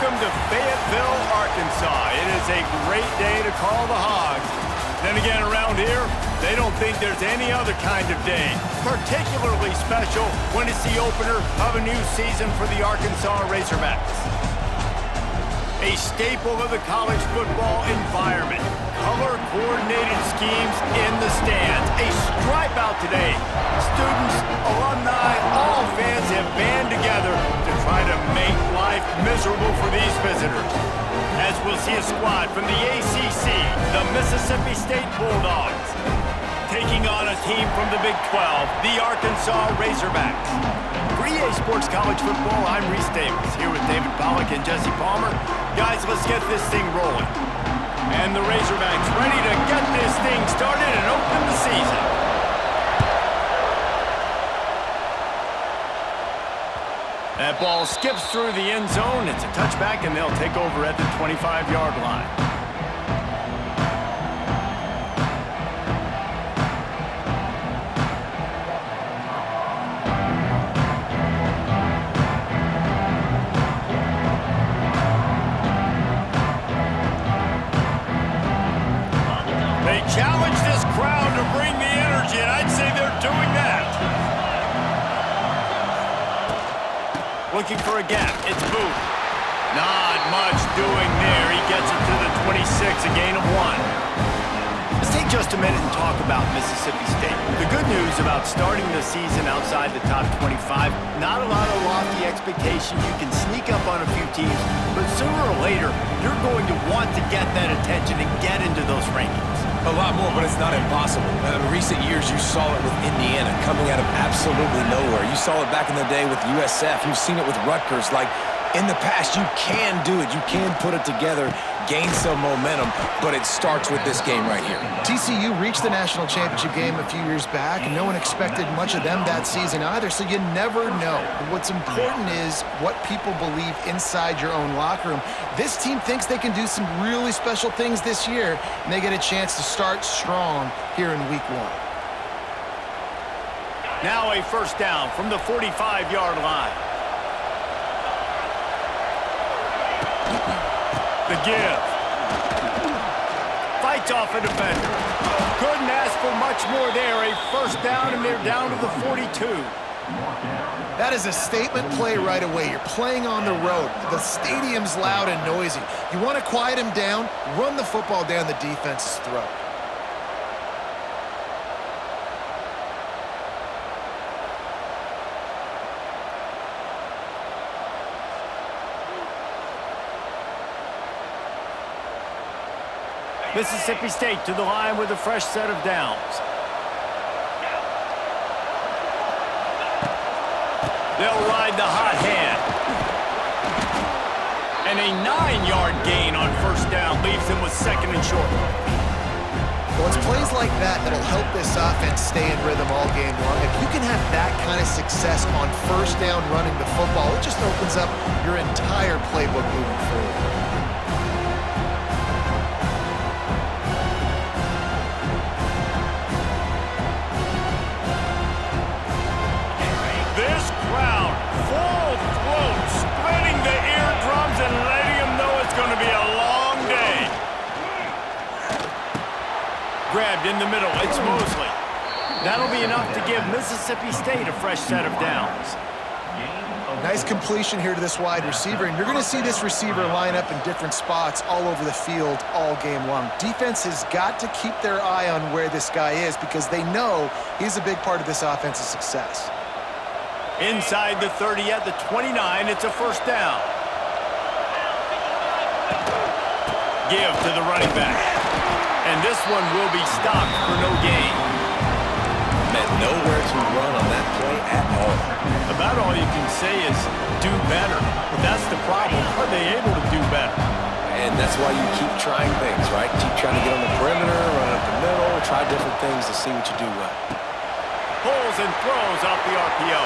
Welcome to Fayetteville, Arkansas. It is a great day to call the Hogs. Then again, around here, they don't think there's any other kind of day. Particularly special when it's the opener of a new season for the Arkansas Razorbacks. A staple of the college football environment. Color-coordinated schemes in the stands. A stripe out today. Students, alumni, all fans have band together to try to make life miserable for these visitors. As we'll see a squad from the ACC, the Mississippi State Bulldogs, taking on a team from the Big 12, the Arkansas Razorbacks. For EA Sports College Football, I'm Reese Davis, here with David Pollack and Jesse Palmer. Guys, let's get this thing rolling. And the Razorbacks ready to get this thing started and open the season. That ball skips through the end zone. It's a touchback, and they'll take over at the 25-yard line. They challenge this crowd to bring the energy, and I'd say they're doing that. Looking for a gap. It's Booth. Not much doing there. He gets it to the 26, a gain of 1. Let's take just a minute and talk about Mississippi State. The good news about starting the season outside the top 25, not a lot of lofty expectations. You can sneak up on a few teams, but sooner or later, you're going to want to get that attention and get into those rankings. A lot more, but it's not impossible. In recent years, you saw it with Indiana coming out of absolutely nowhere. You saw it back in the day with USF. You've seen it with Rutgers. Like, in the past, you can do it. You can put it together, gain some momentum, but it starts with this game right here. TCU reached the national championship game a few years back, and no one expected much of them that season either, so you never know. But what's important is what people believe inside your own locker room. This team thinks they can do some really special things this year, and they get a chance to start strong here in week 1. Now a first down from the 45-yard line. The give. Fights off a defender. Couldn't ask for much more there. A first down, and they're down to the 42. That is a statement play right away. You're playing on the road. The stadium's loud and noisy. You want to quiet him down, run the football down the defense's throat. Mississippi State to the line with a fresh set of downs. They'll ride the hot hand. And a 9-yard gain on first down leaves them with second and short. Well, it's plays like that that'll help this offense stay in rhythm all game long. If you can have that kind of success on first down running the football, it just opens up your entire playbook moving forward. Grabbed in the middle, it's Mosley. That'll be enough to give Mississippi State a fresh set of downs. Nice completion here to this wide receiver, and you're going to see this receiver line up in different spots all over the field all game long. Defense has got to keep their eye on where this guy is because they know he's a big part of this offense's success. Inside the 30 at the 29, it's a first down. Give to the running back. And this one will be stopped for no gain. Met nowhere to run on that play at all. About all you can say is do better. But that's the problem. Are they able to do better? And that's why you keep trying things, right? Keep trying to get on the perimeter, run up the middle, try different things to see what you do well. Pulls and throws off the RPO.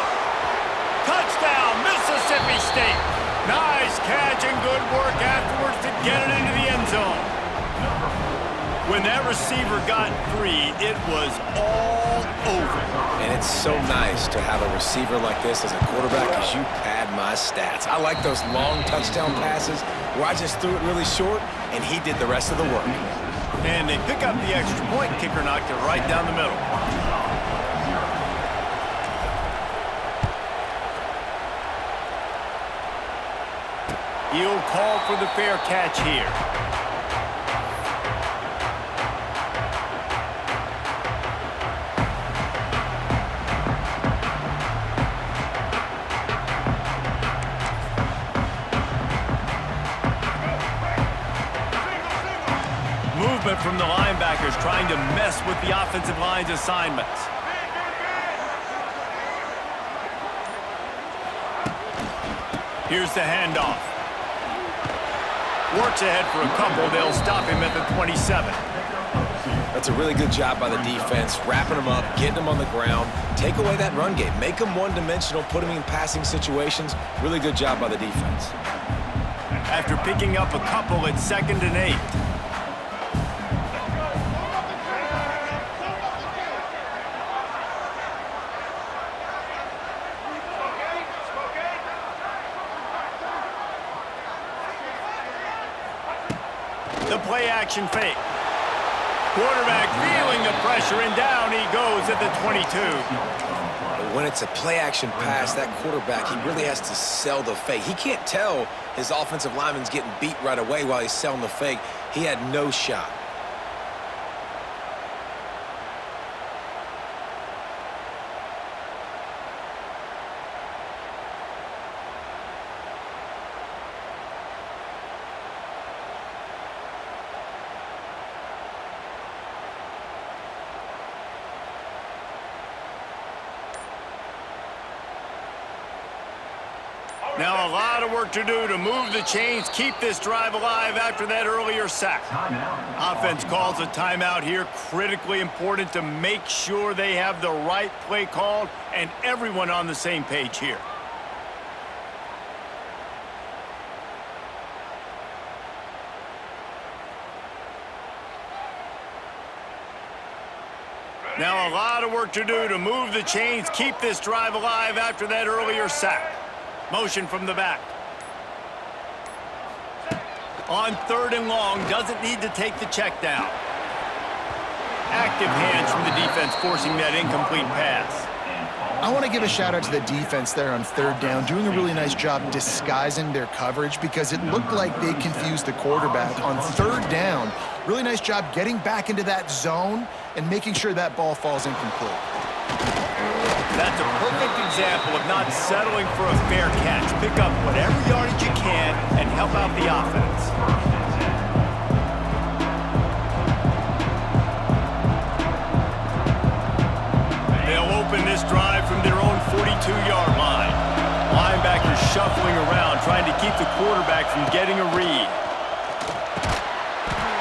Touchdown, Mississippi State. Nice catch and good work afterwards to get it into the end zone. When that receiver got free, it was all over. And it's so nice to have a receiver like this as a quarterback because you pad my stats. I like those long touchdown passes where I just threw it really short and he did the rest of the work. And they pick up the extra point. Kicker knocked it right down the middle. He'll call for the fair catch here. Movement from the linebackers trying to mess with the offensive line's assignments. Here's the handoff. Works ahead for a couple. They'll stop him at the 27. That's a really good job by the defense, wrapping them up, getting them on the ground, take away that run game, make them one-dimensional, put them in passing situations. Really good job by the defense. After picking up a couple, it's 2nd and 8. The play-action fake. Quarterback feeling the pressure, and down he goes at the 22. But when it's a play-action pass, that quarterback, he really has to sell the fake. He can't tell his offensive lineman's getting beat right away while he's selling the fake. He had no shot. Now a lot of work to do to move the chains, keep this drive alive after that earlier sack. Offense calls a timeout here. Critically important to make sure they have the right play called and everyone on the same page here. Now a lot of work to do to move the chains, keep this drive alive after that earlier sack. Motion from the back. On 3rd and long, doesn't need to take the check down. Active hands from the defense forcing that incomplete pass. I want to give a shout out to the defense there on 3rd down, doing a really nice job disguising their coverage because it looked like they confused the quarterback on 3rd down. Really nice job getting back into that zone and making sure that ball falls incomplete. That's a perfect example of not settling for a fair catch. Pick up whatever yardage you can and help out the offense. They'll open this drive from their own 42-yard line. Linebackers shuffling around, trying to keep the quarterback from getting a read.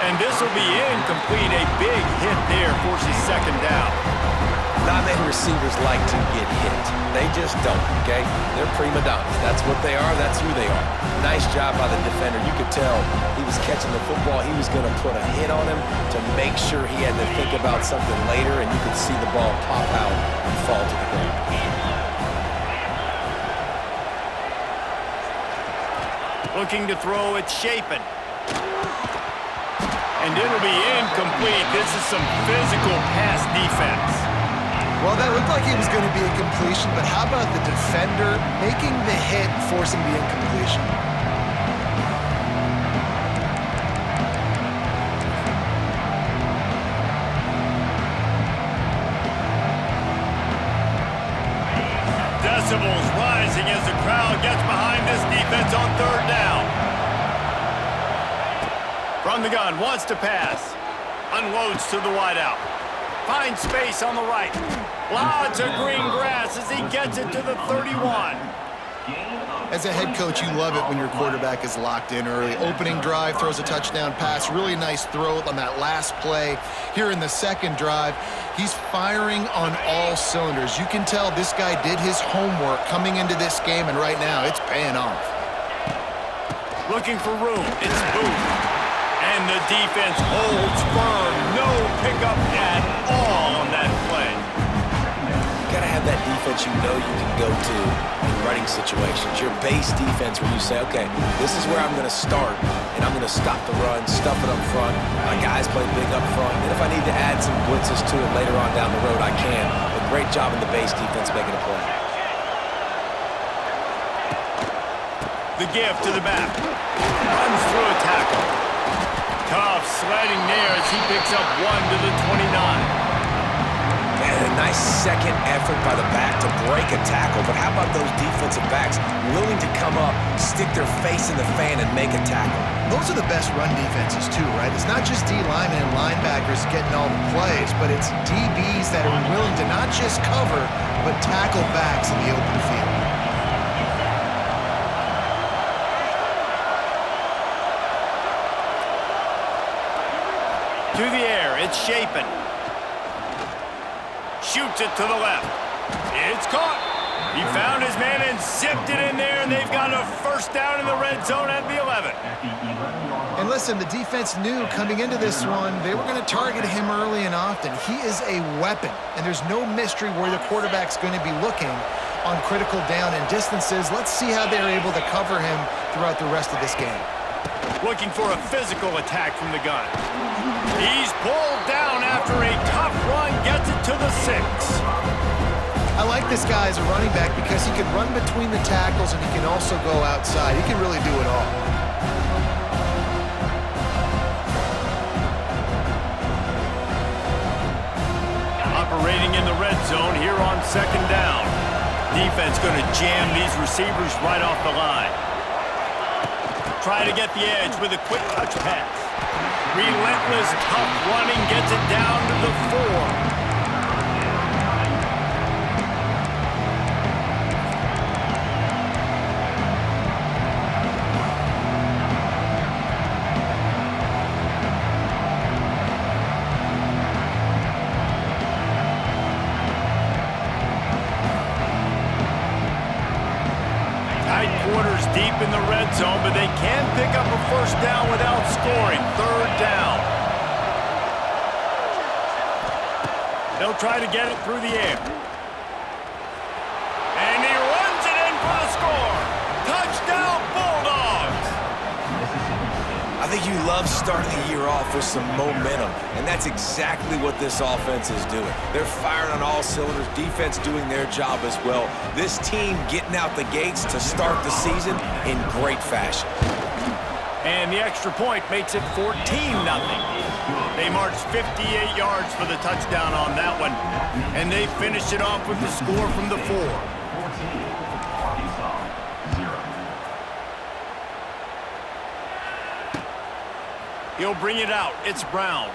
And this will be incomplete. A big hit there forces 2nd down. Not many receivers like to get hit. They just don't, okay? They're prima donnas. That's what they are. That's who they are. Nice job by the defender. You could tell he was catching the football. He was going to put a hit on him to make sure he had to think about something later, and you could see the ball pop out and fall to the ground. Looking to throw, it's Shapen. And it'll be incomplete. This is some physical pass defense. Well, that looked like it was going to be a completion, but how about the defender making the hit and forcing the incompletion? Decibels rising as the crowd gets behind this defense on 3rd down. From the gun, wants to pass. Unloads to the wideout. Finds space on the right. Lots of green grass as he gets it to the 31. As a head coach, you love it when your quarterback is locked in early. Opening drive, throws a touchdown pass. Really nice throw on that last play. Here in the 2nd drive, he's firing on all cylinders. You can tell this guy did his homework coming into this game, and right now it's paying off. Looking for room. It's Booth. And And the defense holds firm. No pickup at all on that play. You got to have that defense you know you can go to in running situations. Your base defense where you say, okay, this is where I'm going to start, and I'm going to stop the run, stuff it up front. My guys play big up front. And if I need to add some blitzes to it later on down the road, I can. But great job in the base defense making a play. The give to the back. Runs through a tackle. Tough sledding there as he picks up 1 to the 29. And a nice second effort by the back to break a tackle. But how about those defensive backs willing to come up, stick their face in the fan, and make a tackle? Those are the best run defenses, too, right? It's not just D linemen and linebackers getting all the plays, but it's DBs that are willing to not just cover, but tackle backs in the open field. To the air, it's Shapen. Shoots it to the left. It's caught. He found his man and zipped it in there, and they've got a first down in the red zone at the 11. And listen, the defense knew coming into this one, they were going to target him early and often. He is a weapon, and there's no mystery where the quarterback's going to be looking on critical down and distances. Let's see how they're able to cover him throughout the rest of this game. Looking for a physical attack from the gun. He's pulled down after a tough run, gets it to the 6. I like this guy as a running back because he can run between the tackles and he can also go outside. He can really do it all. Operating in the red zone here on second down. Defense going to jam these receivers right off the line. Try to get the edge with a quick touch pass. Relentless, tough running gets it down to the 4. Deep in the red zone, but they can pick up a first down without scoring. Third down. They'll try to get it through the air. And he runs it in for the score. Touchdown, Bulldogs. I think you love starting the year off with some momentum, and that's exactly what this offense is doing. They're firing on all cylinders, defense doing their job as well. This team getting out the gates to start the season in great fashion. And the extra point makes it 14-0. They marched 58 yards for the touchdown on that one, and they finish it off with the score from the 4. He'll bring it out. It's Brown.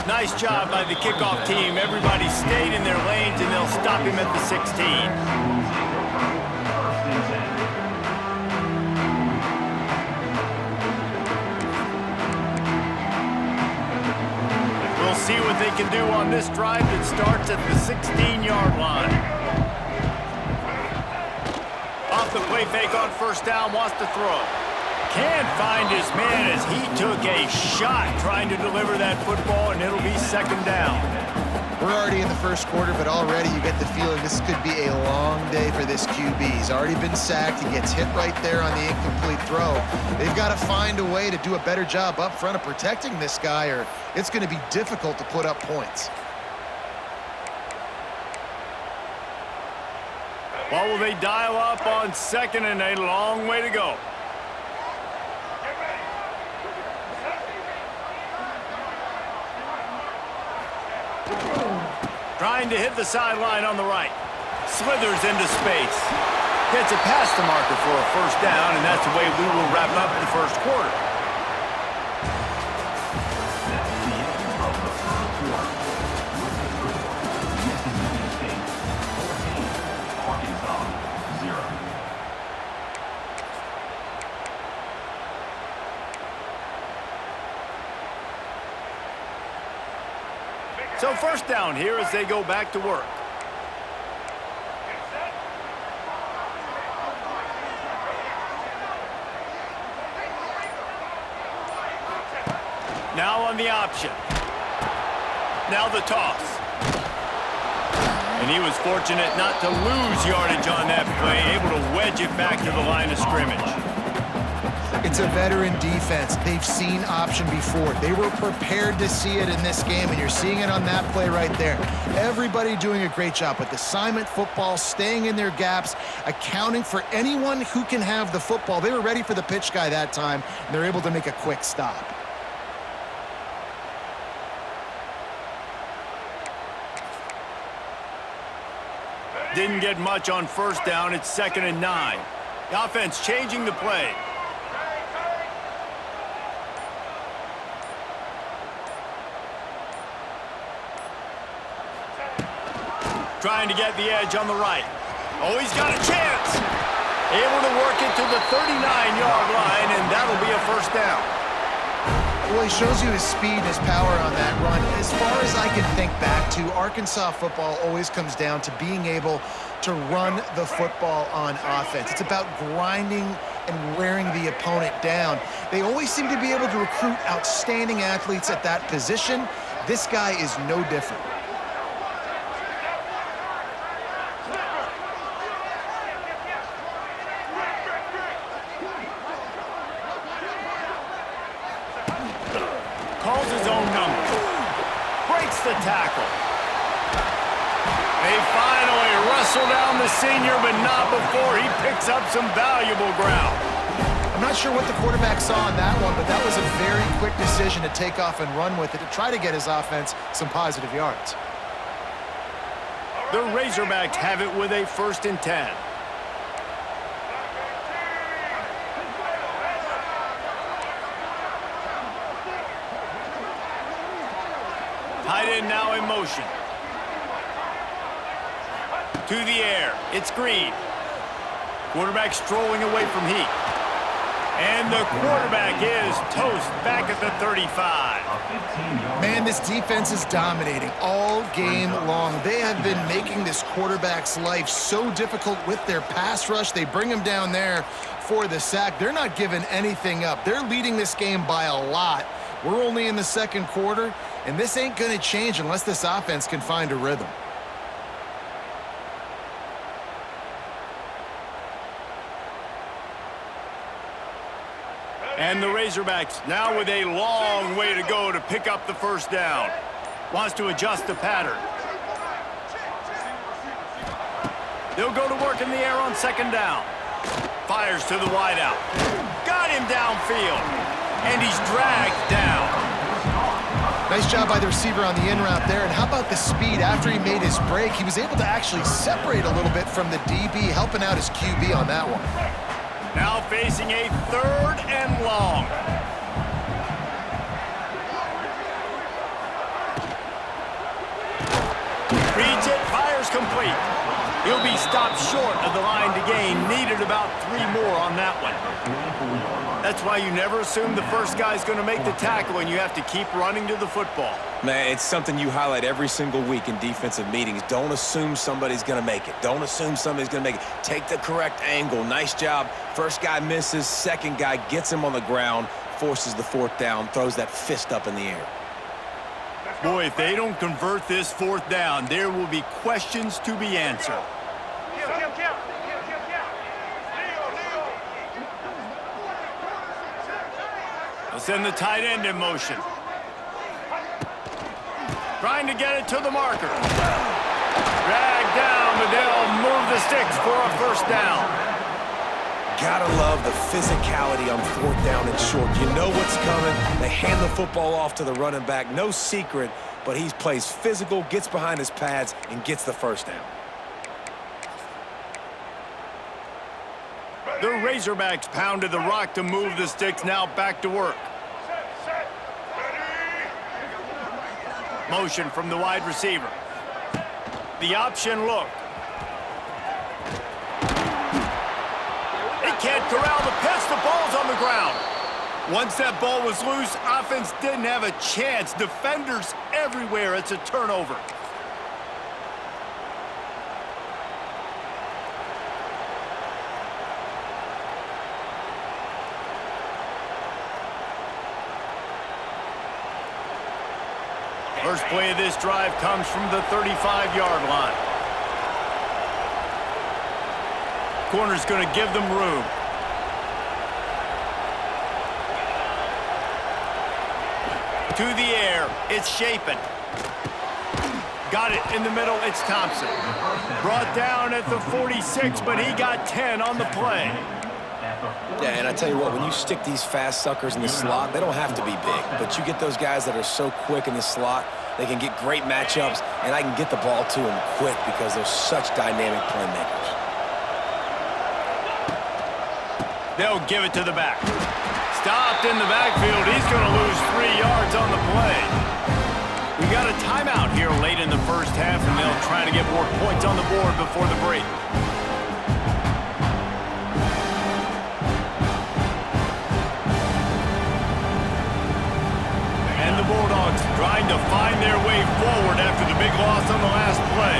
Nice job by the kickoff team. Everybody stayed in their lanes, and they'll stop him at the 16. We'll see what they can do on this drive that starts at the 16-yard line. Off the play fake on first down, wants to throw. Can't find his man as he took a shot trying to deliver that football, and it'll be second down. We're already in the first quarter, but already you get the feeling this could be a long day for this QB. He's already been sacked. He gets hit right there on the incomplete throw. They've got to find a way to do a better job up front of protecting this guy, or it's going to be difficult to put up points. What will they dial up on second and a long way to go? Trying to hit the sideline on the right. Slithers into space. Gets it past the marker for a first down, and that's the way we will wrap up the first quarter. So first down here as they go back to work. on the option. Now the toss. And he was fortunate not to lose yardage on that play, able to wedge it back to the line of scrimmage. It's a veteran defense. They've seen option before. They were prepared to see it in this game, and you're seeing it on that play right there. Everybody doing a great job with assignment football, staying in their gaps, accounting for anyone who can have the football. They were ready for the pitch guy that time, and they're able to make a quick stop. Didn't get much on first down. It's 2nd and 9. The offense changing the play. Trying to get the edge on the right. Oh, he's got a chance. Able to work it to the 39-yard line, and that'll be a first down. Well, he shows you his speed and his power on that run. As far as I can think back to, Arkansas football always comes down to being able to run the football on offense. It's about grinding and wearing the opponent down. They always seem to be able to recruit outstanding athletes at that position. This guy is no different. Calls his own number. Breaks the tackle. They finally wrestle down the senior, but not before he picks up some valuable ground. I'm not sure what the quarterback saw on that one, but that was a very quick decision to take off and run with it to try to get his offense some positive yards. The Razorbacks have it with a 1st and 10. Tight end now in motion. To the air. It's Green. Quarterback strolling away from Heat. And the quarterback is toast back at the 35. Man, this defense is dominating all game long. They have been making this quarterback's life so difficult with their pass rush. They bring him down there for the sack. They're not giving anything up. They're leading this game by a lot. We're only in the 2nd quarter, and this ain't going to change unless this offense can find a rhythm. And the Razorbacks now with a long way to go to pick up the first down. Wants to adjust the pattern. They'll go to work in the air on 2nd down. Fires to the wideout. Got him downfield. And he's dragged down. Nice job by the receiver on the in route there. And how about the speed? After he made his break, he was able to actually separate a little bit from the DB, helping out his QB on that one. Now facing a 3rd and long. Reads it, fires complete. He'll be stopped short of the line to gain. Needed about 3 more on that one. That's why you never assume the first guy's going to make the tackle, and you have to keep running to the football. Man, it's something you highlight every single week in defensive meetings. Don't assume somebody's going to make it. Don't assume somebody's going to make it. Take the correct angle. Nice job. First guy misses. Second guy gets him on the ground, forces the 4th down, throws that fist up in the air. Boy, if they don't convert this 4th down, there will be questions to be answered. They'll send the tight end in motion. Trying to get it to the marker. Drag down, but they'll move the sticks for a first down. Gotta love the physicality on 4th down and short. You know what's coming. They hand the football off to the running back. No secret, but he plays physical, gets behind his pads, and gets the first down. The Razorbacks pounded the rock to move the sticks, now back to work. Motion from the wide receiver. The option look. They can't corral the pitch. The ball's on the ground. Once that ball was loose, offense didn't have a chance. Defenders everywhere. It's a turnover. First play of this drive comes from the 35-yard line. Corner's going to give them room. To the air, it's Shapen. Got it in the middle, it's Thompson. Brought down at the 46, but he got 10 on the play. Yeah, and I tell you what, when you stick these fast suckers in the slot, they don't have to be big. But you get those guys that are so quick in the slot, they can get great matchups, and I can get the ball to them quick because they're such dynamic playmakers. They'll give it to the back. Stopped in the backfield. He's going to lose 3 yards on the play. We got a timeout here late in the first half, and they'll try to get more points on the board before the break. And the Bulldogs trying to find their way forward after the big loss on the last play.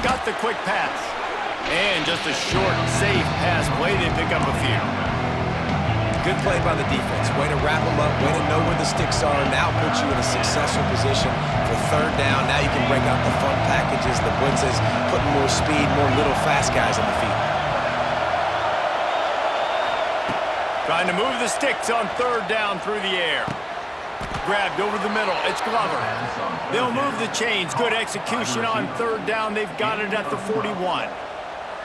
Got the quick pass. And just a short, safe pass play. They pick up a few. Good play by the defense. Way to wrap them up. Way to know where the sticks are. Now puts you in a successful position for third down. Now you can break out the fun packages, the blitzes, putting more speed, more little fast guys on the field. Trying to move the sticks on third down through the air. Grabbed over the middle. It's Glover. They'll move the chains. Good execution on third down. They've got it at the 41.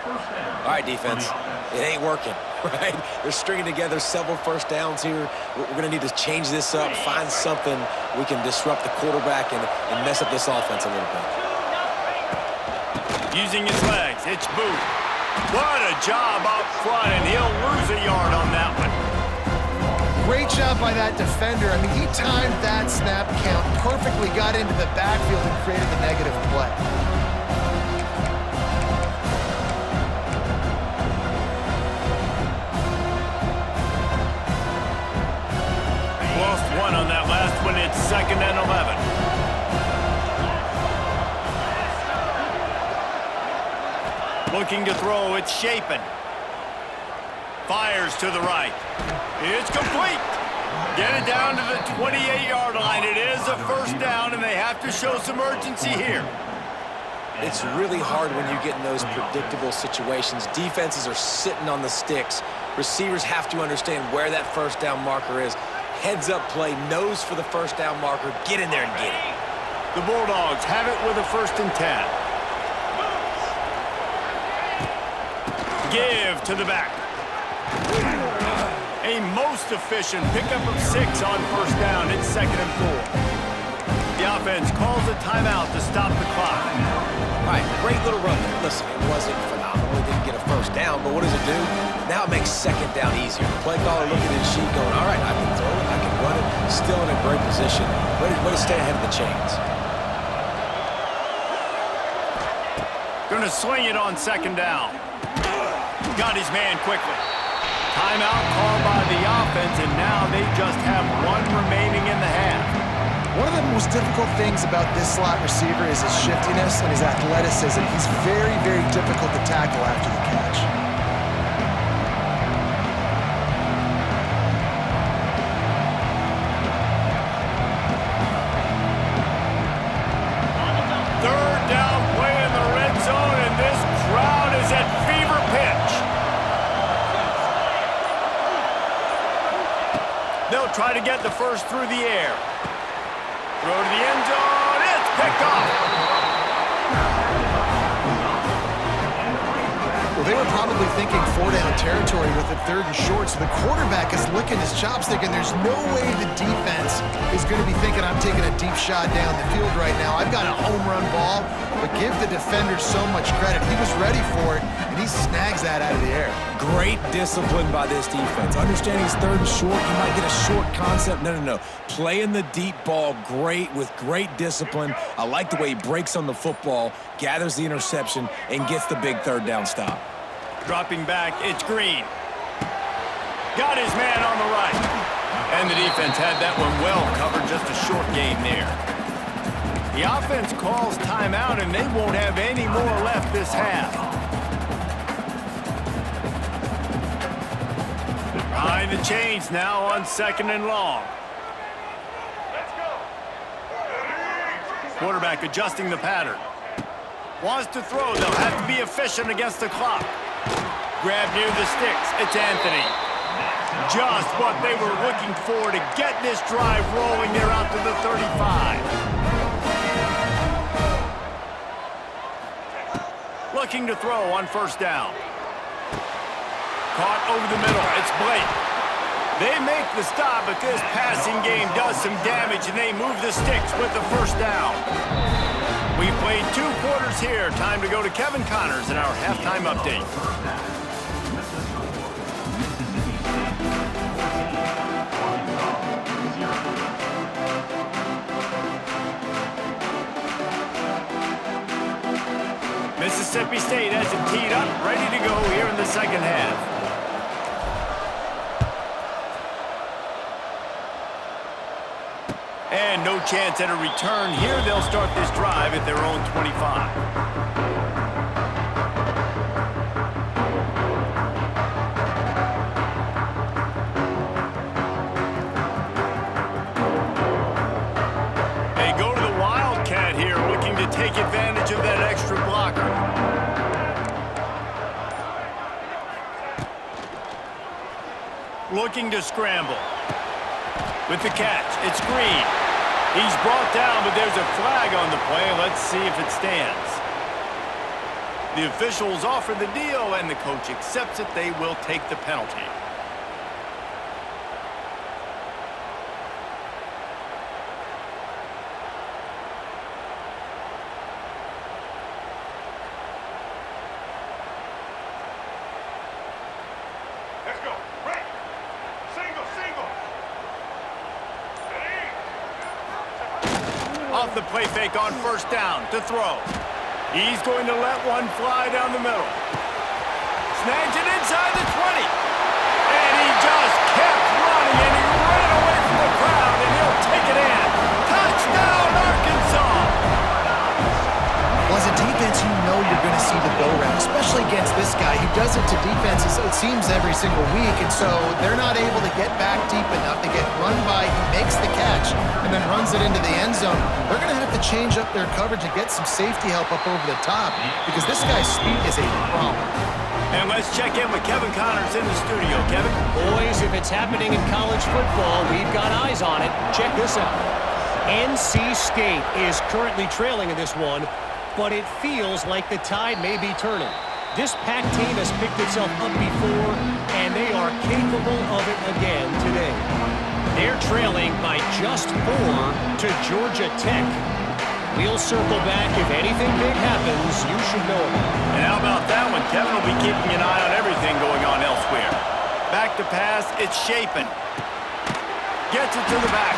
All right, defense. It ain't working, right? They're stringing together several first downs here. We're going to need to change this up, find something we can disrupt the quarterback and mess up this offense a little bit. Using his legs. It's Booth. What a job up front, and he'll lose a yard on that one. Great job by that defender. I mean, he timed that snap count perfectly, got into the backfield and created the negative play. Lost one on that last one. It's 2nd and 11. Looking to throw, it's Shapen. Fires to the right. It's complete. Get it down to the 28-yard line. It is a first down, and they have to show some urgency here. It's really hard when you get in those predictable situations. Defenses are sitting on the sticks. Receivers have to understand where that first down marker is. Heads up play, nose for the first down marker. Get in there and get it. The Bulldogs have it with a 1st and 10. Give to the back. A most efficient pickup of 6 on first down. It's 2nd and 4. The offense calls a timeout to stop the clock. All right, great little run there. Listen, it wasn't phenomenal. It didn't get a first down, but what does it do? Now it makes 2nd down easier. The play caller looking at his sheet going, all right, I can throw it, I can run it. Still in a great position. Way to stay ahead of the chains. Going to swing it on 2nd down. Got his man quickly. Timeout called by the offense, and now they just have 1 remaining in the half. One of the most difficult things about this slot receiver is his shiftiness and his athleticism. He's very, very difficult to tackle after the catch. Third down play in the red zone, and this crowd is at fever pitch. They'll try to get the first through the air. Throw to the end zone. It's picked off. Well, they were probably thinking 4-down territory with it 3rd and short, so the quarterback is licking his chops thinking there's no way the defense is going to be thinking I'm taking a deep shot down the field right now. I've got a home run ball, but give the defender so much credit. He was ready for it, and he snags that out of the air. Great discipline by this defense. Understanding it's 3rd and short, you might get a short concept. No. Playing the deep ball with great discipline. I like the way he breaks on the football, gathers the interception, and gets the big 3rd down stop. Dropping back, it's Green. Got his man on the right. And the defense had that one well covered, just a short gain there. The offense calls timeout, and they won't have any more left this half. Behind the chains now on 2nd and long. Quarterback adjusting the pattern. Wants to throw. They'll have to be efficient against the clock. Grab near the sticks. It's Anthony. Just what they were looking for to get this drive rolling. They're out to the 35. Looking to throw on 1st down. Caught over the middle. It's Blake. They make the stop, but this passing game does some damage, and they move the sticks with the 1st down. We've played 2 quarters here. Time to go to Kevin Connors in our halftime update. Mississippi State has it teed up, ready to go here in the 2nd half. And no chance at a return here. They'll start this drive at their own 25. They go to the Wildcat here, looking to take advantage of that extra blocker. Looking to scramble. With the catch, it's Green. He's brought down, but there's a flag on the play. Let's see if it stands. The officials offer the deal, and the coach accepts it. They will take the penalty. Let's go. Right. Single. Off the play fake on 1st down to throw. He's going to let one fly down the middle. Snags it inside the 20. And he just kept running, and he ran away from the crowd, and he'll take it in. Touchdown, Arkansas! Well, as a defense, you know you're going to see the go-round, especially against this guy. He does it to defenses, it seems, every single week, and so they're not able to get back deep enough. They get run by, he makes the catch, and then runs it into the end zone. They're going to have to change up their coverage and get some safety help up over the top because this guy's speed is a problem. And let's check in with Kevin Connors in the studio. Kevin? Boys, if it's happening in college football, we've got eyes on it. Check this out. NC State is currently trailing in this one, but it feels like the tide may be turning. This Pac team has picked itself up before, and they are capable of it again today. They're trailing by just 4 to Georgia Tech. We'll circle back. If anything big happens, you should know about it. And how about that one? Kevin will be keeping an eye on everything going on elsewhere. Back to pass, it's Shapen. Gets it to the back.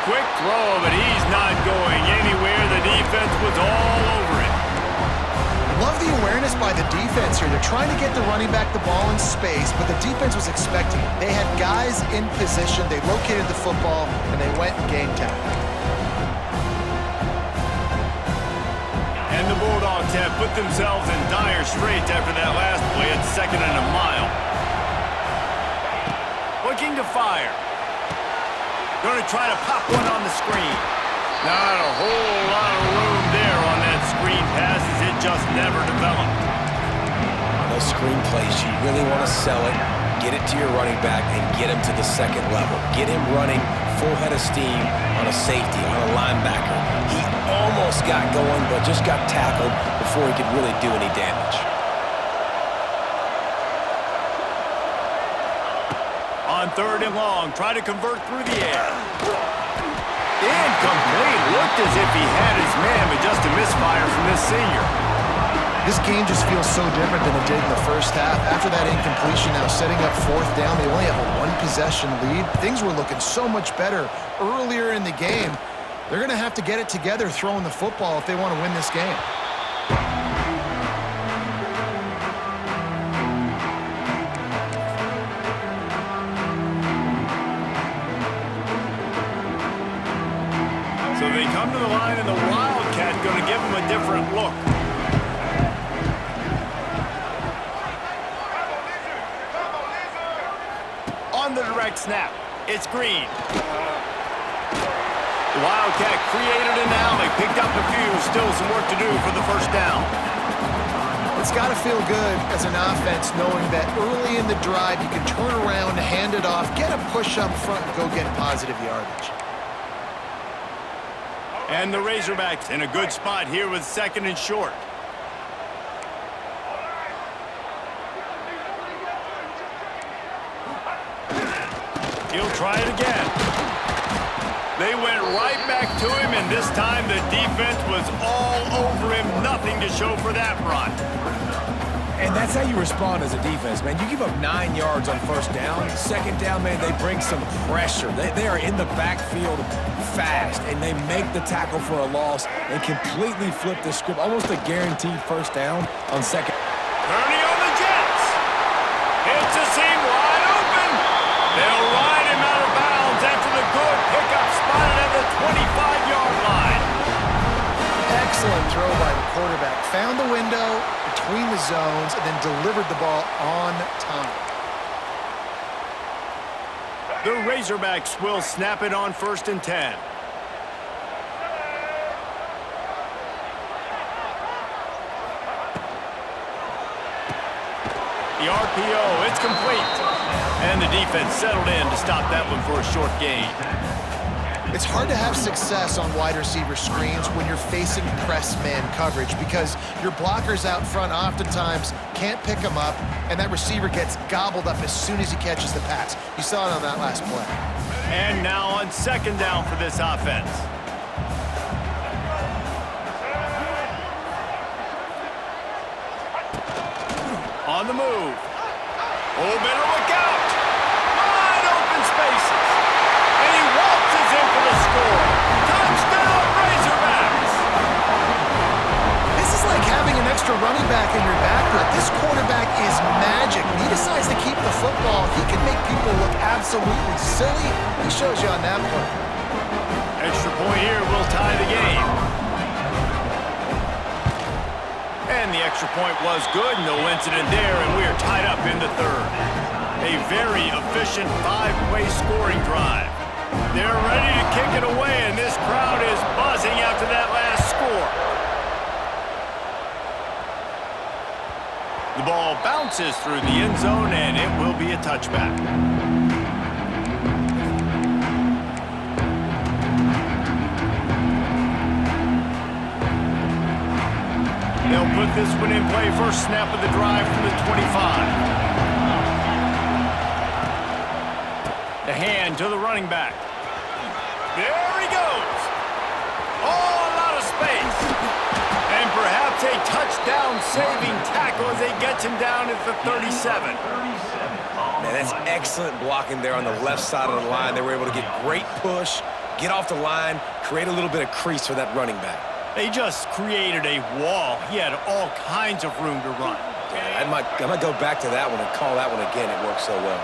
Quick throw, but he's not going anywhere. The defense was all over it. Love the awareness by the defense here. They're trying to get the running back the ball in space, but the defense was expecting it. They had guys in position. They located the football, and they went game time. And the Bulldogs have put themselves in dire straits after that last play at 2nd and a mile. Looking to fire. Going to try to pop one on the screen. Not a whole lot of room there on that screen pass as it just never developed. On those screen plays, you really want to sell it, get it to your running back, and get him to the 2nd level. Get him running full head of steam on a safety, on a linebacker. He almost got going, but just got tackled before he could really do any damage. On 3rd and long, try to convert through the air. Incomplete. Looked as if he had his man, but just a misfire from this senior. This game just feels so different than it did in the first half. After that incompletion, now setting up 4th down, they only have a 1-possession lead. Things were looking so much better earlier in the game. They're going to have to get it together throwing the football if they want to win this game. So they come to the line, and the Wildcat going to give them a different look. On snap. It's Green. The Wildcat created an alley, picked up a few, still some work to do for the first down. It's got to feel good as an offense knowing that early in the drive you can turn around, hand it off, get a push up front, and go get positive yardage. And the Razorbacks in a good spot here with 2nd and short. He'll try it again. They went right back to him, and this time the defense was all over him. Nothing to show for that run. And that's how you respond as a defense, man. You give up 9 yards on first down. 2nd down, man, they bring some pressure. They are in the backfield fast, and they make the tackle for a loss and completely flip the script. Almost a guaranteed first down on 2nd. Purdy on the Jets. Hits a seam wide open. They'll ride him out of bounds after the good pickup spotted at the 25-yard line. Excellent throw by the quarterback. Found the window between the zones and then delivered the ball on time. The Razorbacks will snap it on 1st and 10. The RPO, it's complete. And the defense settled in to stop that one for a short gain. It's hard to have success on wide receiver screens when you're facing press man coverage because your blockers out front oftentimes can't pick them up, and that receiver gets gobbled up as soon as he catches the pass. You saw it on that last play. And now on 2nd down for this offense. On the move. Oh, better look out. Wide open spaces. And he waltzes in for the score. Touchdown, Razorbacks. This is like having an extra running back in your backfield. This quarterback is magic. When he decides to keep the football, he can make people look absolutely silly. He shows you on that play. Extra point here will tie the game. And the extra point was good, no incident there, and we are tied up in the 3rd. A very efficient 5-play scoring drive. They're ready to kick it away, and this crowd is buzzing after that last score. The ball bounces through the end zone, and it will be a touchback. They'll put this one in play. First snap of the drive from the 25. The hand to the running back. There he goes. Oh, a lot of space. And perhaps a touchdown-saving tackle as they get him down at the 37. Man, that's excellent blocking there on the left side of the line. They were able to get great push, get off the line, create a little bit of crease for that running back. They just created a wall. He had all kinds of room to run. Yeah, I might go back to that one and call that one again. It worked so well.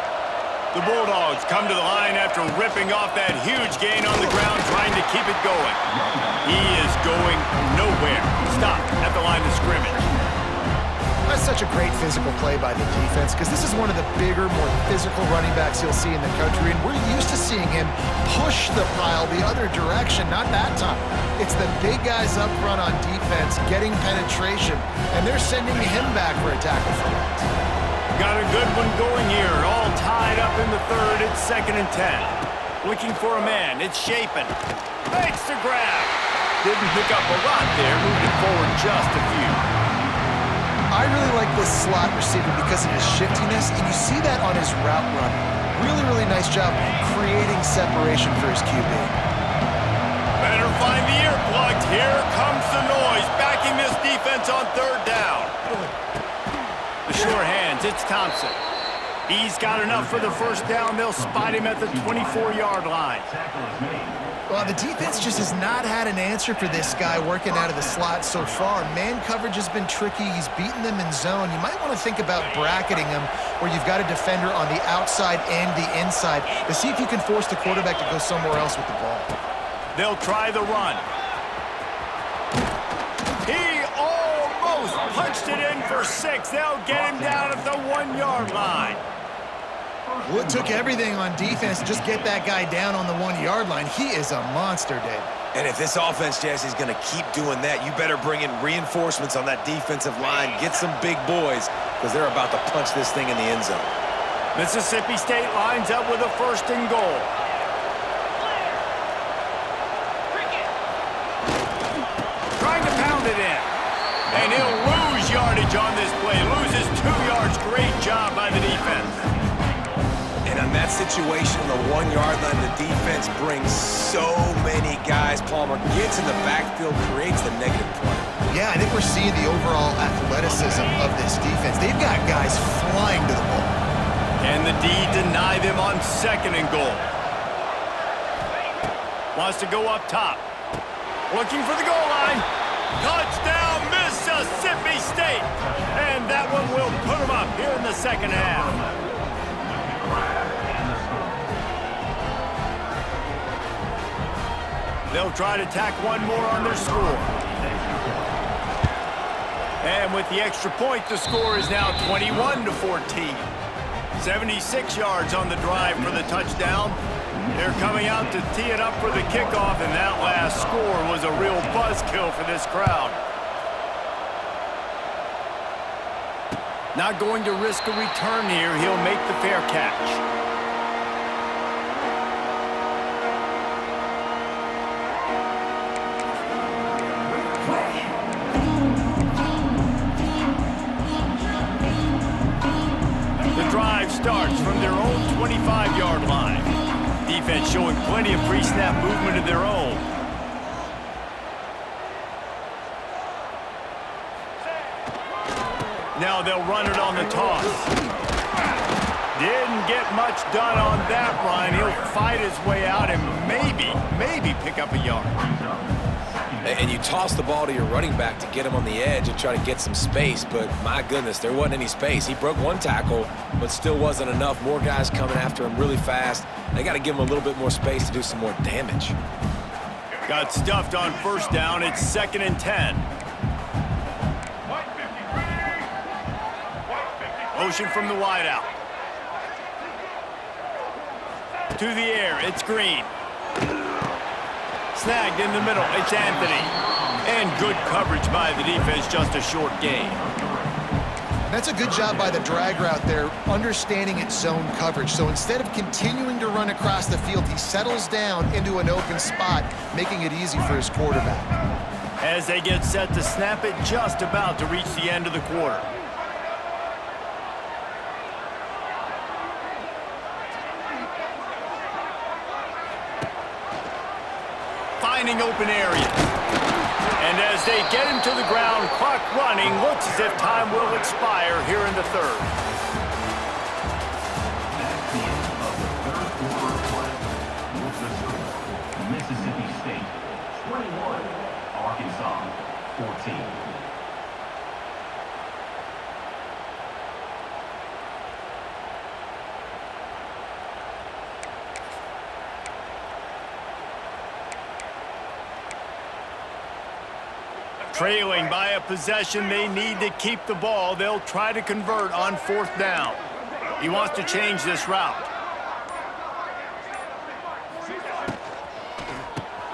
The Bulldogs come to the line after ripping off that huge gain on the ground, trying to keep it going. He is going nowhere. Stop at the line of scrimmage. That's such a great physical play by the defense because this is one of the bigger, more physical running backs you'll see in the country, and we're used to seeing him push the pile the other direction, not that time. It's the big guys up front on defense getting penetration, and they're sending him back for a tackle for that. Got a good one going here, all tied up in the 3rd. It's 2nd and 10. Looking for a man. It's Shapen. Makes the grab. Didn't pick up a lot there, moved it forward just a few. I really like this slot receiver because of his shiftiness, and you see that on his route run. Really, really nice job creating separation for his QB. Better find the earplugs. Here comes the noise, backing this defense on 3rd down. The sure hands, it's Thompson. He's got enough for the first down. They'll spot him at the 24-yard line. Well, the defense just has not had an answer for this guy working out of the slot so far. Man coverage has been tricky. He's beaten them in zone. You might want to think about bracketing him where you've got a defender on the outside and the inside to see if you can force the quarterback to go somewhere else with the ball. They'll try the run. He almost punched it in for 6. They'll get him down at the 1-yard line. Well, it took everything on defense to just get that guy down on the 1-yard line. He is a monster, Dave. And if this offense, Jesse, is going to keep doing that, you better bring in reinforcements on that defensive line. Get some big boys, because they're about to punch this thing in the end zone. Mississippi State lines up with a 1st and goal. Trying to pound it in. And he'll lose yardage on this play. Loses 2 yards. Great job by the defense. And on that situation, on the 1-yard line, the defense brings so many guys. Palmer gets in the backfield, creates the negative play. Yeah, I think we're seeing the overall athleticism of this defense. They've got guys flying to the ball. Can the D deny them on 2nd and goal? Wants to go up top. Looking for the goal line. Touchdown, Mississippi State. And that one will put them up here in the 2nd half. They'll try to tack one more on their score. And with the extra point, the score is now 21-14. 76 yards on the drive for the touchdown. They're coming out to tee it up for the kickoff, and that last score was a real buzzkill for this crowd. Not going to risk a return here. He'll make the fair catch. Starts from their own 25-yard line. Defense showing plenty of pre-snap movement of their own. Now they'll run it on the toss. Didn't get much done on that run. He'll fight his way out and maybe pick up a yard. And you toss the ball to your running back to get him on the edge and try to get some space, but my goodness, there wasn't any space. He broke 1 tackle, but still wasn't enough. More guys coming after him really fast. They got to give him a little bit more space to do some more damage. Got stuffed on 1st down. It's 2nd and 10. Motion from the wideout. To the air, it's Green. Snagged in the middle, it's Anthony. And good coverage by the defense, just a short gain. That's a good job by the drag route there, understanding its zone coverage. So instead of continuing to run across the field, he settles down into an open spot, making it easy for his quarterback. As they get set to snap it, just about to reach the end of the quarter. Finding open areas. And as they get him to the ground, clock running, looks as if time will expire here in the 3rd. Mississippi State 21, Arkansas 14. Trailing by a possession, they need to keep the ball. They'll try to convert on 4th down. He wants to change this route.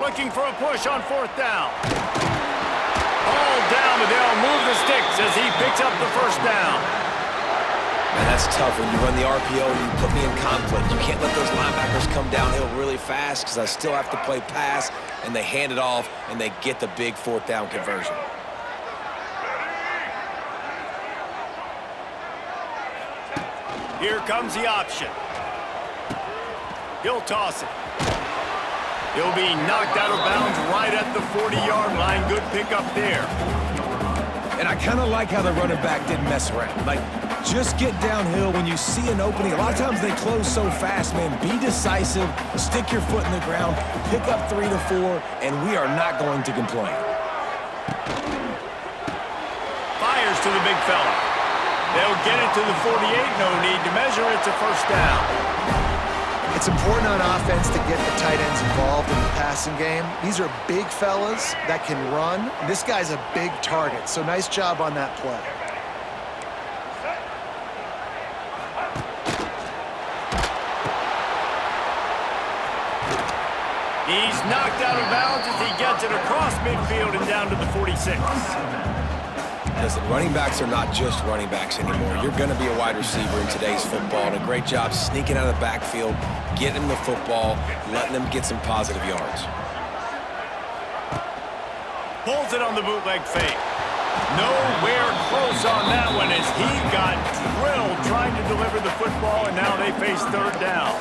Looking for a push on 4th down. Ball down, but they'll move the sticks as he picks up the 1st down. Man, that's tough when you run the RPO and you put me in conflict. You can't let those linebackers come downhill really fast because I still have to play pass, and they hand it off, and they get the big 4th down conversion. Here comes the option. He'll toss it. He'll be knocked out of bounds right at the 40-yard line. Good pickup there. And I kind of like how the running back didn't mess around. Like, just get downhill when you see an opening. A lot of times they close so fast, man. Be decisive, stick your foot in the ground, pick up 3 to 4, and we are not going to complain. Fires to the big fella. They'll get it to the 48. No need to measure. It's a 1st down. It's important on offense to get the tight ends involved in the passing game. These are big fellas that can run. This guy's a big target, so nice job on that play. He's knocked out of bounds as he gets it across midfield and down to the 46. Listen, running backs are not just running backs anymore. You're going to be a wide receiver in today's football. And a great job sneaking out of the backfield, getting them the football, letting them get some positive yards. Pulls it on the bootleg fake. Nowhere close on that one as he got drilled trying to deliver the football, and now they face third down.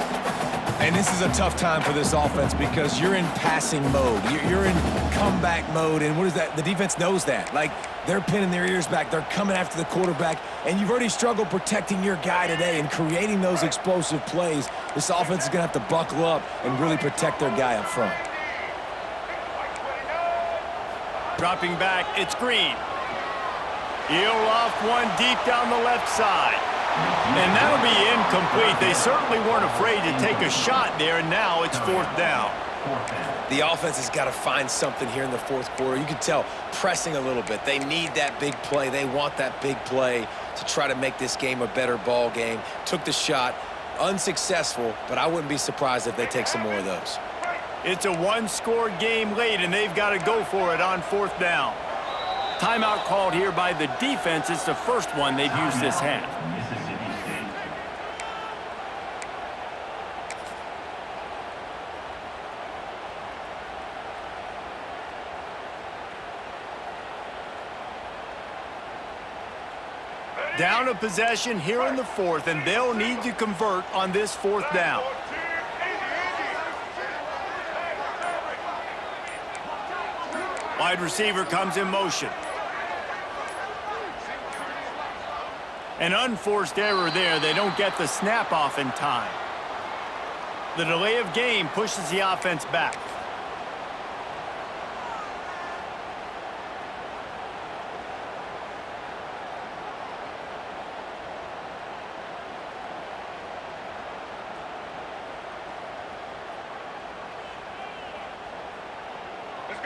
And this is a tough time for this offense because you're in passing mode. You're in comeback mode, and what is that? The defense knows that. Like, they're pinning their ears back. They're coming after the quarterback, and you've already struggled protecting your guy today and creating those explosive plays. This offense is going to have to buckle up and really protect their guy up front. Dropping back, it's Green. He'll loft one deep down the left side. And that'll be incomplete. They certainly weren't afraid to take a shot there, and now it's fourth down. The offense has got to find something here in the fourth quarter. You can tell pressing a little bit. They need that big play. They want that big play to try to make this game a better ball game. Took the shot, unsuccessful, but I wouldn't be surprised if they take some more of those. It's a one-score game late, and they've got to go for it on fourth down. Timeout called here by the defense. It's the first one they've used this half. Mississippi State. Down a possession here in the fourth, and they'll need to convert on this fourth down. Wide receiver comes in motion. An unforced error there. They don't get the snap off in time. The delay of game pushes the offense back.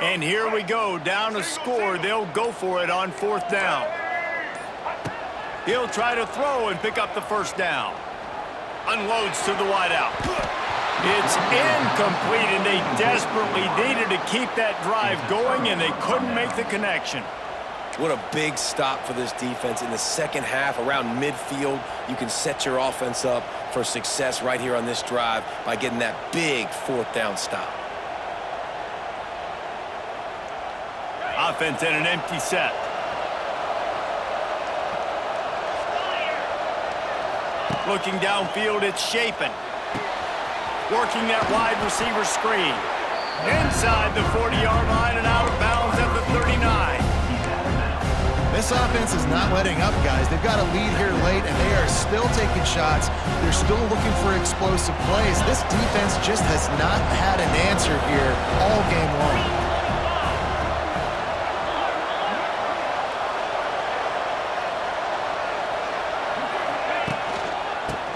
And here we go, down a score. They'll go for it on fourth down. He'll try to throw and pick up the first down. Unloads to the wideout. It's incomplete, and they desperately needed to keep that drive going, and they couldn't make the connection. What a big stop for this defense. In the second half, around midfield, you can set your offense up for success right here on this drive by getting that big fourth down stop. Offense in an empty set. Looking downfield, it's Shapen. Working that wide receiver screen. Inside the 40-yard line and out of bounds at the 39. This offense is not letting up, guys. They've got a lead here late, and they are still taking shots. They're still looking for explosive plays. This defense just has not had an answer here all game long.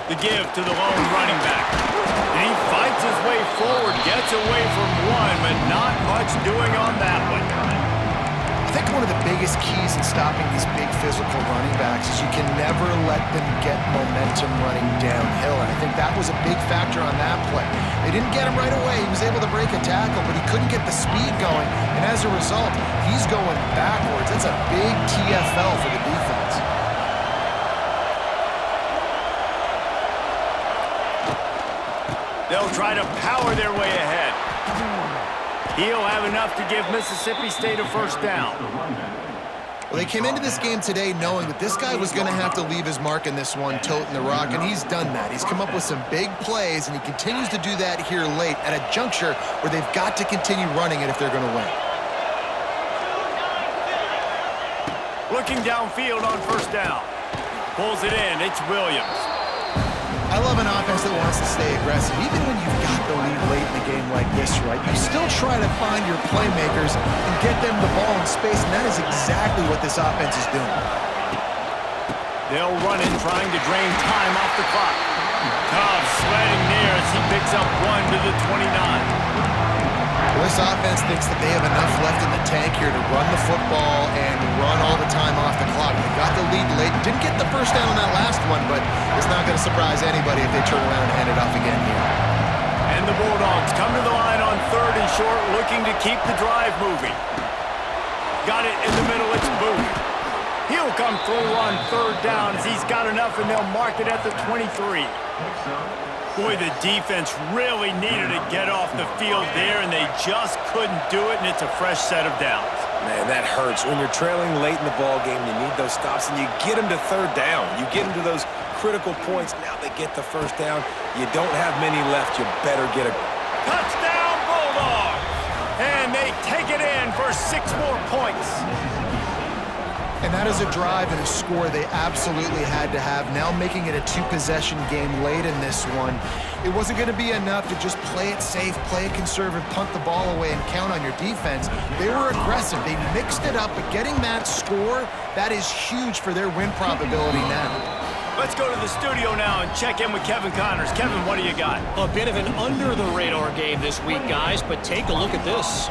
The give to the lone running back. And he fights his way forward, gets away from one, but not much doing on that one. I think one of the biggest keys in stopping these big physical running backs is you can never let them get momentum running downhill. And I think that was a big factor on that play. They didn't get him right away. He was able to break a tackle, but he couldn't get the speed going. And as a result, he's going backwards. That's a big TFL for the defense. They'll try to power their way ahead. He'll have enough to give Mississippi State a first down. Well, they came into this game today knowing that this guy was going to have to leave his mark in this one, toting the rock, and he's done that. He's come up with some big plays, and he continues to do that here late at a juncture where they've got to continue running it if they're going to win. Looking downfield on first down. Pulls it in. It's Williams. I love an offense that wants to stay aggressive. Even when you've got the lead late in the game like this, right, you still try to find your playmakers and get them the ball in space, and that is exactly what this offense is doing. They'll run it, trying to drain time off the clock. Cobb sledding near as he picks up one to the 29. Well, this offense thinks that they have enough left in the tank here to run the football and run all the time off the clock. They got the lead late. Didn't get the first down on that last one, but it's not going to surprise anybody if they turn around and hand it off again here. And the Bulldogs come to the line on 3rd and short, looking to keep the drive moving. Got it in the middle, it's Booth. He'll come through on third down as he's got enough, and they'll mark it at the 23. Boy, the defense really needed to get off the field there, and they just couldn't do it, and it's a fresh set of downs. Man, that hurts. When you're trailing late in the ball game, you need those stops, and you get them to third down. You get them to those critical points. Now they get the first down. You don't have many left. You better get a touchdown, Bulldogs! And they take it in for 6 more points. And that is a drive and a score they absolutely had to have. Now making it a 2-possession game late in this one. It wasn't going to be enough to just play it safe, play it conservative, punt the ball away, and count on your defense. They were aggressive. They mixed it up, but getting that score, that is huge for their win probability now. Let's go to the studio now and check in with Kevin Connors. Kevin, what do you got? A bit of an under-the-radar game this week, guys, but take a look at this.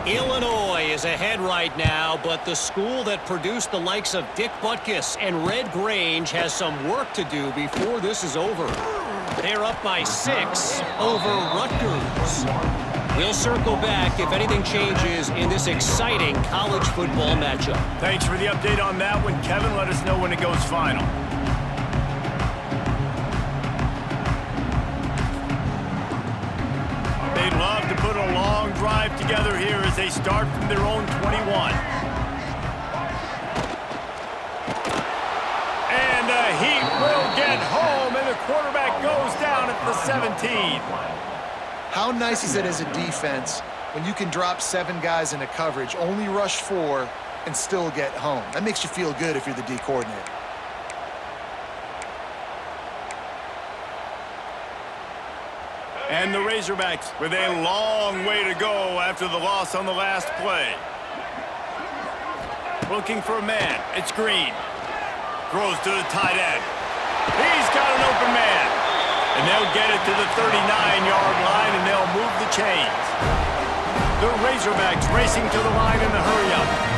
Illinois is ahead right now, but the school that produced the likes of Dick Butkus and Red Grange has some work to do before this is over. They're up by 6 over Rutgers. We'll circle back if anything changes in this exciting college football matchup. Thanks for the update on that one, Kevin. Let us know when it goes final. They'd love to put a long drive together here as they start from their own 21. And the Heat will get home, and the quarterback goes down at the 17. How nice is it as a defense when you can drop 7 guys into coverage, only rush 4, and still get home? That makes you feel good if you're the D coordinator. And the Razorbacks with a long way to go after the loss on the last play. Looking for a man. It's Green. Throws to the tight end. He's got an open man. And they'll get it to the 39-yard line, and they'll move the chains. The Razorbacks racing to the line in the hurry-up.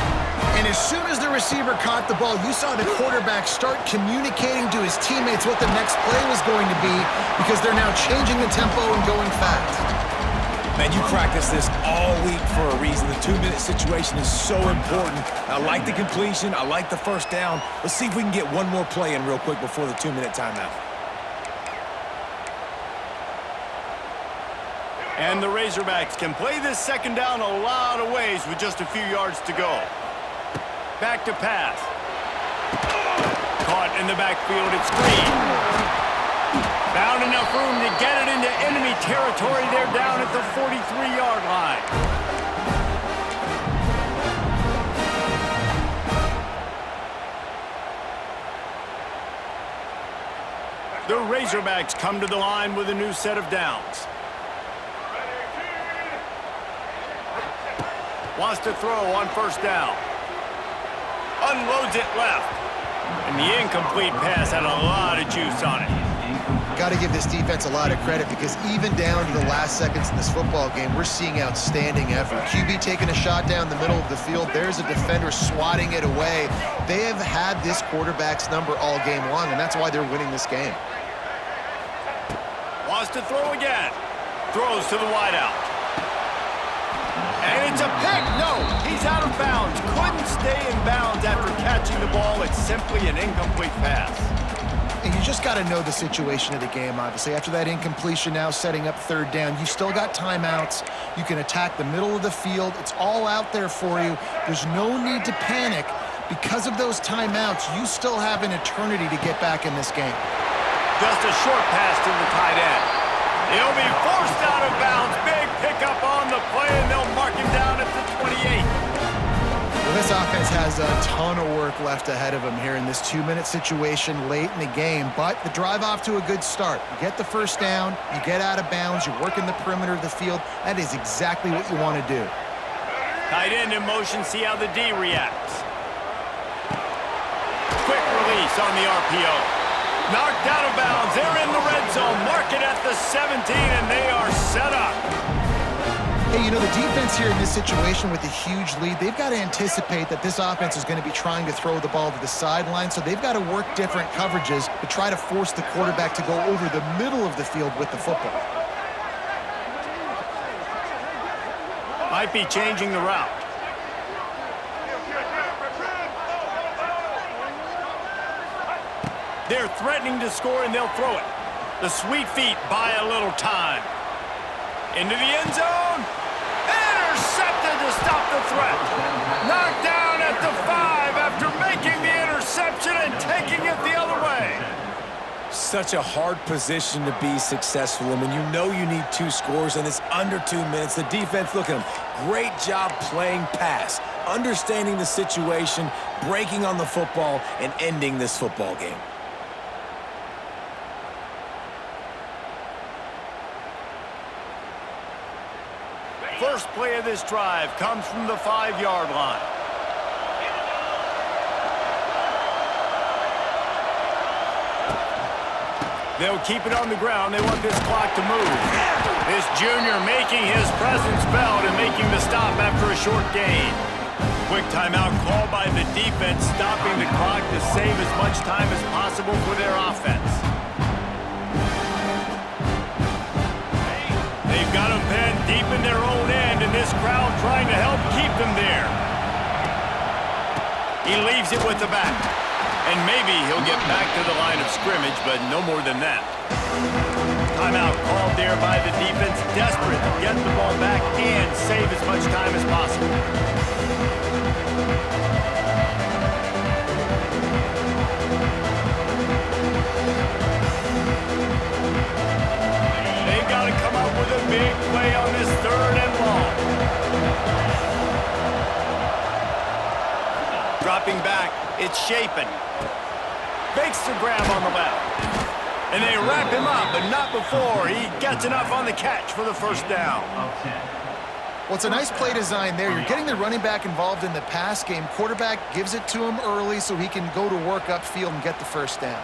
And as soon as the receiver caught the ball, you saw the quarterback start communicating to his teammates what the next play was going to be, because they're now changing the tempo and going fast. Man, you practice this all week for a reason. The 2-minute situation is so important. I like the completion. I like the first down. Let's see if we can get one more play in real quick before the 2-minute timeout. And the Razorbacks can play this second down a lot of ways with just a few yards to go. Back to pass. Caught in the backfield, it's Green. Found enough room to get it into enemy territory. They're down at the 43-yard line. The Razorbacks come to the line with a new set of downs. Wants to throw on first down. Unloads it left. And the incomplete pass had a lot of juice on it. Got to give this defense a lot of credit, because even down to the last seconds in this football game, we're seeing outstanding effort. QB taking a shot down the middle of the field. There's a defender swatting it away. They have had this quarterback's number all game long, and that's why they're winning this game. Wants to throw again. Throws to the wideout. And it's a pick. No, he's out of bounds. Couldn't stay in bounds after catching the ball. It's simply an incomplete pass. And you just got to know the situation of the game, obviously. After that incompletion, now setting up third down, you still got timeouts. You can attack the middle of the field. It's all out there for you. There's no need to panic. Because of those timeouts, you still have an eternity to get back in this game. Just a short pass to the tight end. He'll be forced out of bounds. Big pickup on the play, and they'll mark him down at the 28. Well, this offense has a ton of work left ahead of them here in this 2-minute situation late in the game, but the drive off to a good start. You get the first down, you get out of bounds, you're working the perimeter of the field. That is exactly what you want to do. Tight end in motion, see how the D reacts. Quick release on the RPO. Knocked out of bounds. They're in the red zone. Mark it at the 17, and they are set up. Hey, you know, the defense here in this situation with a huge lead, they've got to anticipate that this offense is going to be trying to throw the ball to the sideline, so they've got to work different coverages to try to force the quarterback to go over the middle of the field with the football. Might be changing the route. They're threatening to score, and they'll throw it. The Sweet Feet buy a little time. Into the end zone. Intercepted to stop the threat. Knocked down at the 5 after making the interception and taking it the other way. Such a hard position to be successful in when you know you need 2 scores and it's under 2 minutes. The defense, look at them. Great job playing pass, understanding the situation, breaking on the football, and ending this football game. First play of this drive comes from the 5-yard line. They'll keep it on the ground. They want this clock to move. This junior making his presence felt and making the stop after a short gain. Quick timeout called by the defense, stopping the clock to save as much time as possible for their offense. They've got them penned deep in their own end, and this crowd trying to help keep them there. He leaves it with the back. And maybe he'll get back to the line of scrimmage, but no more than that. Timeout called there by the defense, desperate to get the ball back and save as much time as possible. They've got to come up with a big play on this 3rd and long. Dropping back, it's Shapen. Makes the grab on the left. And they wrap him up, but not before he gets enough on the catch for the first down. Well, it's a nice play design there. You're getting the running back involved in the pass game. Quarterback gives it to him early so he can go to work upfield and get the first down.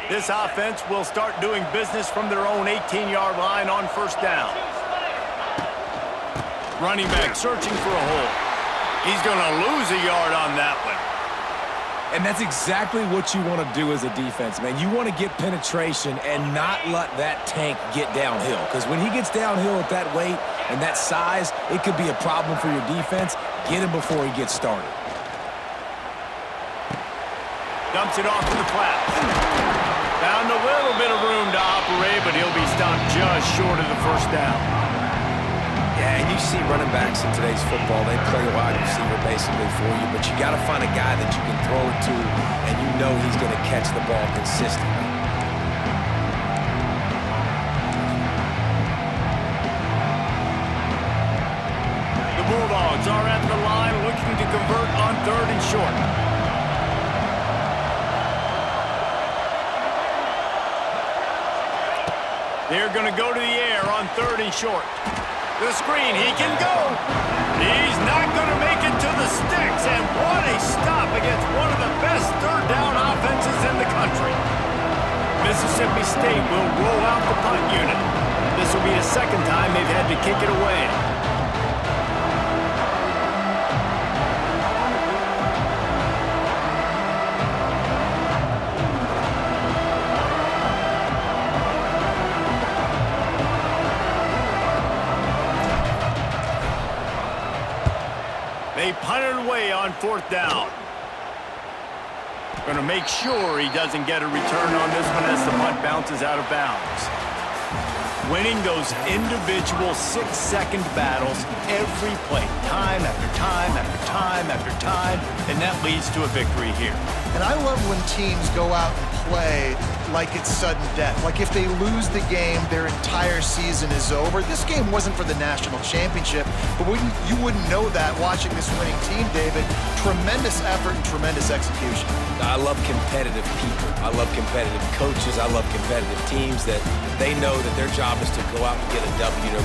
This offense will start doing business from their own 18-yard line on first down. Running back searching for a hole. He's going to lose a yard on that one. And that's exactly what you want to do as a defense, man. You want to get penetration and not let that tank get downhill. Because when he gets downhill at that weight and that size, it could be a problem for your defense. Get him before he gets started. Dumps it off to the flats. Found a little bit of room to operate, but he'll be stopped just short of the first down. Yeah, and you see running backs in today's football, they play wide receiver basically for you, but you got to find a guy that you can throw it to, and you know he's going to catch the ball consistently. The Bulldogs are at the line looking to convert on 3rd and short. They're going to go to the air on 3rd and short. The screen, he can go. He's not going to make it to the sticks, and what a stop against one of the best 3rd down offenses in the country. Mississippi State will roll out the punt unit. This will be the 2nd time they've had to kick it away. They punted away on 4th down. Going to make sure he doesn't get a return on this one as the punt bounces out of bounds. Winning those individual 6-second battles every play, time after time after time after time, and that leads to a victory here. And I love when teams go out and play like it's sudden death. Like if they lose the game, their entire season is over. This game wasn't for the national championship, but you wouldn't know that watching this winning team, David. Tremendous effort and tremendous execution. I love competitive people. I love competitive coaches. I love competitive teams that they know that their job is to go out and get a W.